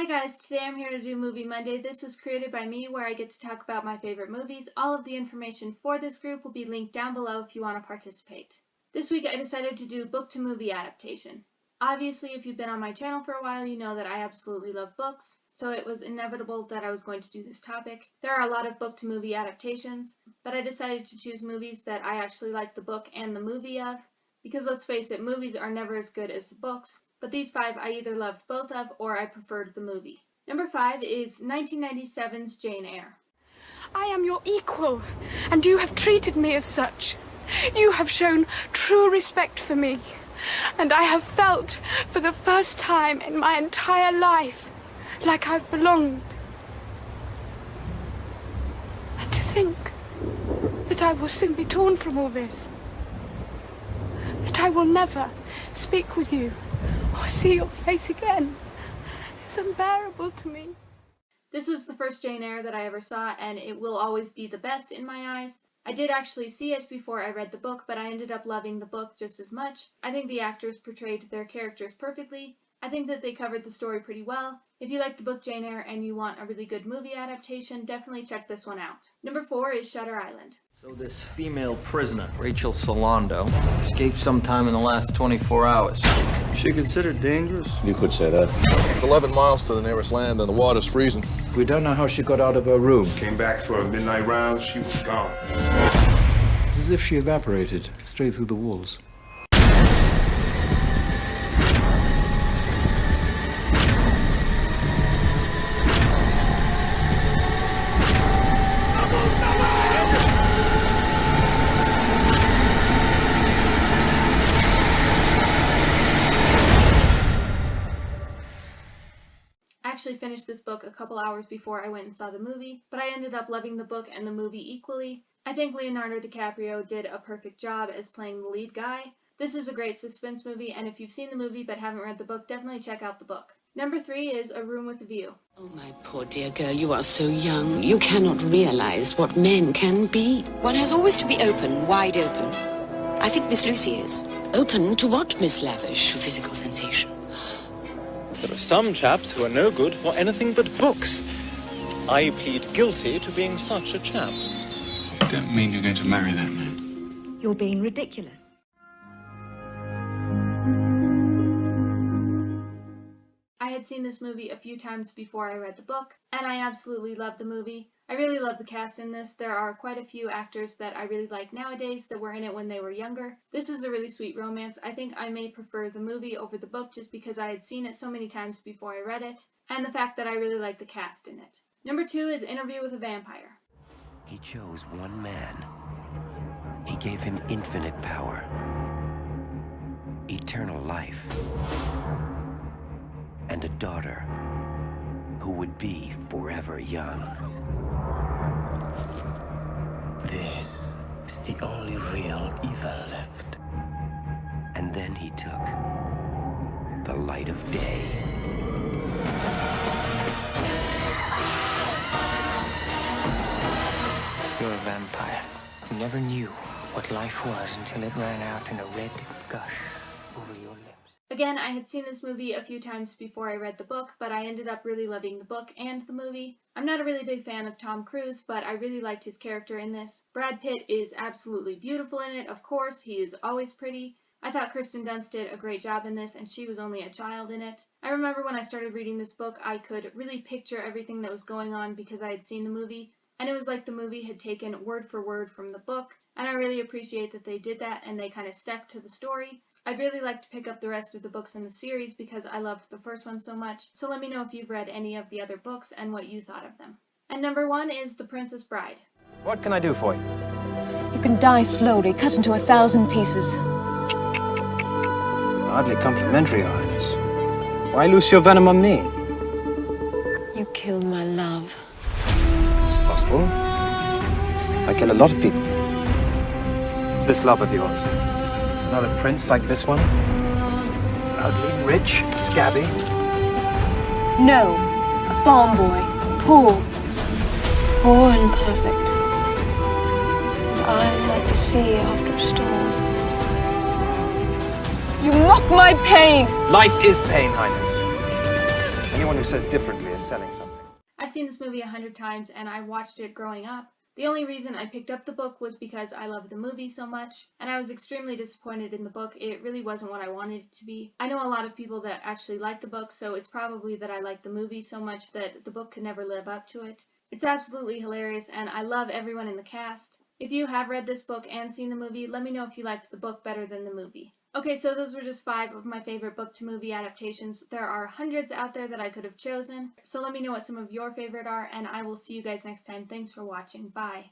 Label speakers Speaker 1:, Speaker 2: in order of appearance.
Speaker 1: Hi guys, today I'm here to do Movie Monday. This was created by me where I get to talk about my favorite movies. All of the information for this group will be linked down below if you want to participate. This week I decided to do book to movie adaptation. Obviously, if you've been on my channel for a while, you know that I absolutely love books, so it was inevitable that I was going to do this topic. There are a lot of book to movie adaptations, but I decided to choose movies that I actually like the book and the movie of, because let's face it, movies are never as good as the books. But these 5 I either loved both of or I preferred the movie. Number 5 is 1997's Jane Eyre.
Speaker 2: I am your equal, and you have treated me as such. You have shown true respect for me, and I have felt for the first time in my entire life like I've belonged. And to think that I will soon be torn from all this, that I will never speak with you or see your face again, is unbearable to me.
Speaker 1: This was the first Jane Eyre that I ever saw, and it will always be the best in my eyes. I did actually see it before I read the book, but I ended up loving the book just as much. I think the actors portrayed their characters perfectly. I think that they covered the story pretty well. If you like the book Jane Eyre and you want a really good movie adaptation, definitely check this one out. Number 4 is Shutter Island.
Speaker 3: So this female prisoner, Rachel Solando, escaped sometime in the last 24 hours.
Speaker 4: Is she considered dangerous?
Speaker 5: You could say that. It's 11 miles to the nearest land and the water's freezing.
Speaker 4: We don't know how she got out of her room.
Speaker 6: Came back for a midnight round, she was gone.
Speaker 4: It's as if she evaporated straight through the walls.
Speaker 1: I actually finished this book a couple hours before I went and saw the movie, but I ended up loving the book and the movie equally. I think Leonardo DiCaprio did a perfect job as playing the lead guy. This is a great suspense movie, and if you've seen the movie but haven't read the book, definitely check out the book. Number 3 is A Room with a View.
Speaker 7: Oh, my poor dear girl, you are so young. You cannot realize what men can be.
Speaker 8: One has always to be open, wide open. I think Miss Lucy is.
Speaker 7: Open to what, Miss Lavish?
Speaker 8: To physical sensation.
Speaker 9: There are some chaps who are no good for anything but books. I plead guilty to being such a chap.
Speaker 10: You don't mean you're going to marry that man?
Speaker 8: You're being ridiculous.
Speaker 1: I had seen this movie a few times before I read the book, and I absolutely loved the movie. I really love the cast in this. There are quite a few actors that I really like nowadays that were in it when they were younger. This is a really sweet romance. I think I may prefer the movie over the book just because I had seen it so many times before I read it, and the fact that I really like the cast in it. Number 2 is Interview with a Vampire.
Speaker 11: He chose one man. He gave him infinite power, eternal life, and a daughter who would be forever young. This is the only real evil left. And then he took the light of day. You're a vampire who never knew what life was until it ran out in a red gush over your lips.
Speaker 1: Again, I had seen this movie a few times before I read the book, but I ended up really loving the book and the movie. I'm not a really big fan of Tom Cruise, but I really liked his character in this. Brad Pitt is absolutely beautiful in it, of course, he is always pretty. I thought Kirsten Dunst did a great job in this, and she was only a child in it. I remember when I started reading this book, I could really picture everything that was going on because I had seen the movie, and it was like the movie had taken word for word from the book, and I really appreciate that they did that and they kind of stuck to the story. I'd really like to pick up the rest of the books in the series because I loved the first one so much, so let me know if you've read any of the other books and what you thought of them. And number 1 is The Princess Bride.
Speaker 3: What can I do for you?
Speaker 12: You can die slowly, cut into 1,000 pieces.
Speaker 4: Hardly complimentary, Your Highness. Why loose your venom on me?
Speaker 12: You killed my love.
Speaker 4: It's possible. I kill a lot of people. What's this love of yours? Another prince like this one? Ugly, rich, scabby.
Speaker 12: No, a farm boy, poor. Poor and perfect. With eyes like the sea after a storm. You mock my pain!
Speaker 4: Life is pain, Highness. Anyone who says differently is selling something.
Speaker 1: I've seen this movie 100 times and I watched it growing up. The only reason I picked up the book was because I love the movie so much, and I was extremely disappointed in the book. It really wasn't what I wanted it to be. I know a lot of people that actually like the book, so it's probably that I like the movie so much that the book could never live up to it. It's absolutely hilarious, and I love everyone in the cast. If you have read this book and seen the movie, let me know if you liked the book better than the movie. Okay, so those were just 5 of my favorite book-to-movie adaptations. There are hundreds out there that I could have chosen, so let me know what some of your favorite are, and I will see you guys next time. Thanks for watching. Bye.